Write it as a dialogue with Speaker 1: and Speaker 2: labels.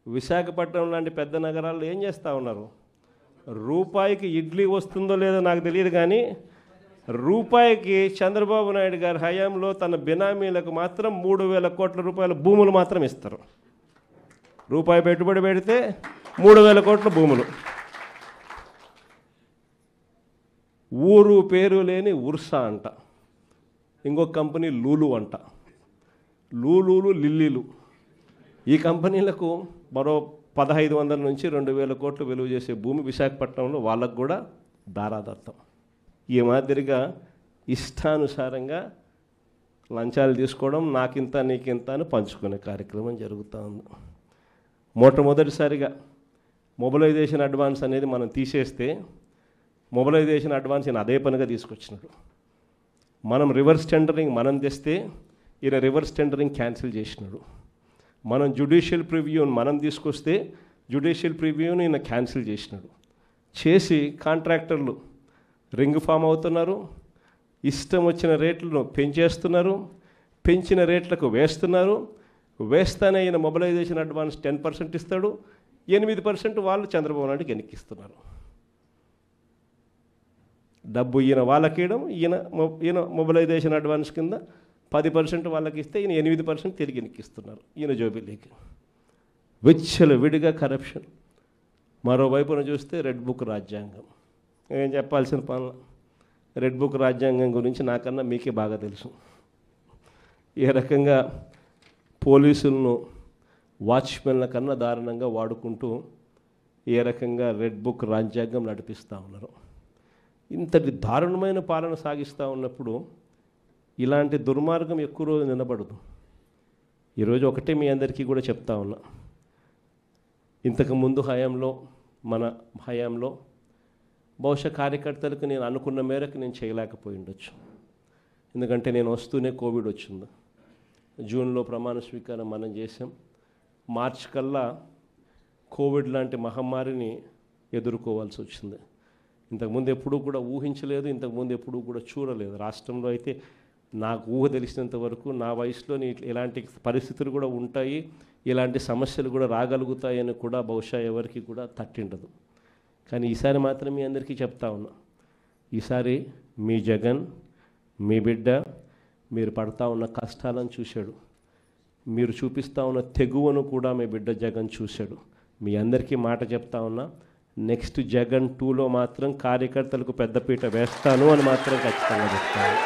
Speaker 1: విశాఖపట్నం లాంటి పెద్ద నగరాల్లో ఏం చేస్తూ ఉన్నారు? రూపాయికి ఇడ్లీ వస్తుందో లేదో నాకు తెలియదు, కానీ రూపాయికి చంద్రబాబు నాయుడు గారి హయాంలో తన బినామీలకు మాత్రం 3,000 కోట్ల రూపాయల భూములు మాత్రం ఇస్తారు. రూపాయి పెట్టుబడి పెడితే 3,000 కోట్ల భూములు. ఊరు పేరు లేని ఉర్సా అంట, ఇంకొక కంపెనీ లూలు అంట. లూలులు లిల్లీలు, ఈ కంపెనీలకు మరో 1,500 నుంచి 2,000 కోట్లు విలువ చేసే భూమి విశాఖపట్నంలో వాళ్ళకు కూడా దారాదత్తం. ఈ మాదిరిగా ఇష్టానుసారంగా లంచాలు తీసుకోవడం, నాకింత నీకింత అని పంచుకునే కార్యక్రమం జరుగుతూ ఉంది. మొట్టమొదటిసారిగా మొబిలైజేషన్ అడ్వాన్స్ అనేది మనం తీసేస్తే, మొబిలైజేషన్ అడ్వాన్స్ ఈయన అదే పనిగా తీసుకొచ్చినాడు. మనం రివర్స్ టెండరింగ్ మనం తెస్తే ఈయన రివర్స్ టెండరింగ్ క్యాన్సిల్ చేసినాడు. మనం జ్యుడిషియల్ ప్రివ్యూని మనం తీసుకొస్తే జ్యుడిషియల్ ప్రివ్యూని ఈయన క్యాన్సిల్ చేసినాడు. చేసి కాంట్రాక్టర్లు రింగ్ ఫామ్ అవుతున్నారు, ఇష్టం వచ్చిన రేట్లను పెంచేస్తున్నారు, పెంచిన రేట్లకు వేస్తున్నారు. వేస్తానే ఈయన మొబిలైజేషన్ అడ్వాన్స్ 10% ఇస్తాడు, 8% వాళ్ళు చంద్రబాబు నాయుడుకి ఎన్నికిస్తున్నారు. డబ్బు ఈయన వాళ్ళకియడం, ఈయన మొబిలైజేషన్ అడ్వాన్స్ కింద 10% వాళ్ళకి ఇస్తే ఈయన 8% తిరిగి ఎన్నికిస్తున్నారు ఈయన జోబిలీకి. విడిగా కరప్షన్. మరోవైపున చూస్తే రెడ్ బుక్ రాజ్యాంగం. ఏం చెప్పాల్సిన పనులు. రెడ్ బుక్ రాజ్యాంగం గురించి నాకన్నా మీకే బాగా తెలుసు. ఏ రకంగా పోలీసులను వాచ్మెన్ల కన్నా దారుణంగా వాడుకుంటూ ఏ రకంగా రెడ్ బుక్ రాజ్యాంగం నడిపిస్తూ ఉన్నారు. ఇంతటి దారుణమైన పాలన సాగిస్తూ ఉన్నప్పుడు ఇలాంటి దుర్మార్గం ఎక్కువ రోజు నిలబడదు. ఈరోజు ఒకటే మీ అందరికీ కూడా చెప్తా ఉన్నా, ఇంతకుముందు హయాంలో, మన హయాంలో బహుశా కార్యకర్తలకు నేను అనుకున్న మేరకు నేను చేయలేకపోయి ఉండొచ్చు. ఎందుకంటే నేను వస్తూనే కోవిడ్ వచ్చింది. జూన్లో ప్రమాణ స్వీకారం మనం చేసాం. మార్చి కల్లా కోవిడ్ లాంటి మహమ్మారిని ఎదుర్కోవాల్సి వచ్చింది. ఇంతకుముందు ఎప్పుడూ కూడా ఊహించలేదు, ఇంతకుముందు ఎప్పుడూ కూడా చూడలేదు. రాష్ట్రంలో అయితే నాకు ఊహ తెలిసినంత వరకు నా వయసులోని ఇలాంటి పరిస్థితులు కూడా ఉంటాయి, ఇలాంటి సమస్యలు కూడా రాగలుగుతాయని కూడా బహుశా ఎవరికి కూడా తట్టిండదు. కానీ ఈసారి మాత్రం మీ అందరికీ చెప్తా ఉన్నా, ఈసారి మీ జగన్, మీ బిడ్డ మీరు పడతా ఉన్న కష్టాలను చూశాడు, మీరు చూపిస్తూ ఉన్న తెగువను కూడా మీ బిడ్డ జగన్ చూశాడు. మీ అందరికీ మాట చెప్తా ఉన్నా, నెక్స్ట్ జగన్ 2లో మాత్రం కార్యకర్తలకు పెద్దపీట వేస్తాను అని మాత్రం ఖచ్చితంగా చెప్తాను.